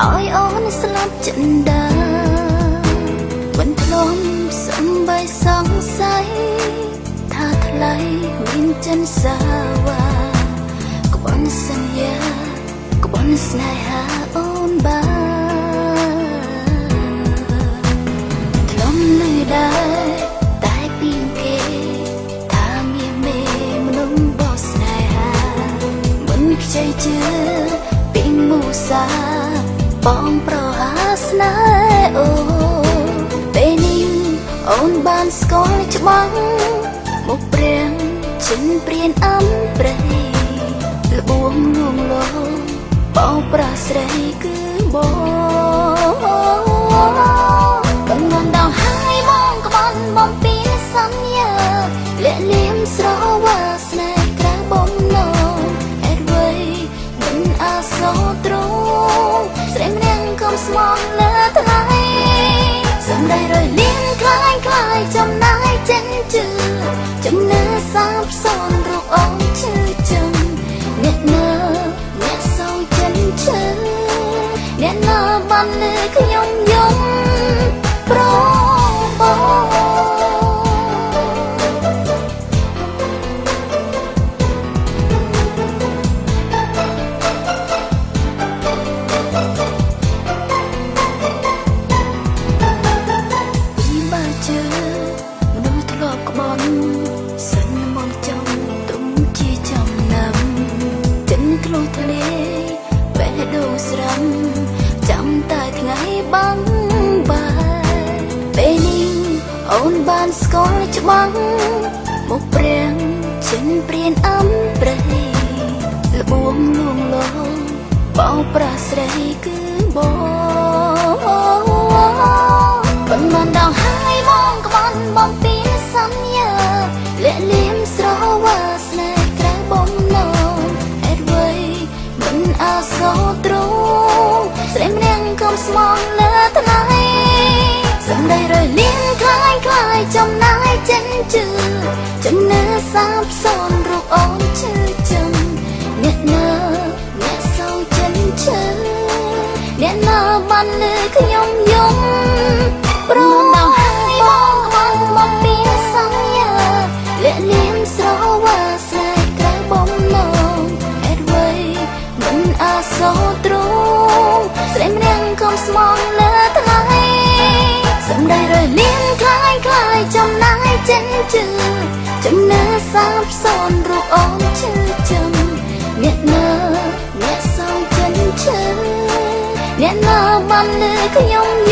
ឲ្យអូនស្លាប់ចិនដាមិនធ្លាប់សំបីសង្ស័យថាថ្លៃមានចិនសាវ៉ាក្បន់សន្យាក្បន់ស្នេហាអូនបានធ្លាប់លឺដែរតែពីគេថាមានមេមនុស្សបោះស្នេហាមិនខ្ចីជឿពីមូសាបងប្រហាស្នេហ៍អូពេលនេះអូនបានស្គាល់ច្បាស់មុខព្រាងចិនព្រានអំព្រៃលបួងលួងលោបោប្រាស្រីគឺបងកំណត់ដល់ហើយបងក្បន់បំពីសន្យាលាក់លៀមស្រវាស្នេហ៍ក្រៅបំណងអេតវ័យមិនអាសោត្រង់ស្រីម្នាក់កុំស្មោះលើថ្លៃសំដីរយលៀនคล้ายคล้ายចំណាយចិនជឿចំណើសាបសូនរូបអូនឈឺចំអ្នកណាអ្នកសោចិនឈឺអ្នកណាបានលើខ្ញុំយំប្របងចាំតែថ្ងៃបាំងបាយពេលនេះអូនបានស្គាល់ច្បាស់មុខព្រាងចិនព្រានអំព្រៃលបួងលួងលោបោប្រាស្រីគឺបងប៉ុន្មានដងហើយបងក្បន់បំពីសន្យាលាក់លៀមស្រវាស្នេហ៍ក្រៅបំណងអេតវ័យមិនអាសោត្រង់ស្រីម្នាក់កុំស្មោះលើថ្លៃសំដីរយលៀនคล้ายคล้ายចំណាយចិនជឿចំណើសាបសូនរូបអូនឈឺចំអ្នកណាអ្នកសោចិនឈឺអ្នកណាបានលើខ្ញុំយំប្រដល់ហើយបងក្បន់បំពីសន្យាលាក់លៀមស្រវាស្នេហ៍ក្រៅបំណងអេតវ័យមិនអាសោត្រង់ស្រីម្នាក់កុំស្មោះលើថ្លៃសំដីរយលៀនคล้ายคล้ายចំណាយចិនជឿចំណើសាបសូនរូបអូនឈឺចំអ្នកណាអ្នកសោចិនឈឺអ្នកណាបានលើខ្ញុំ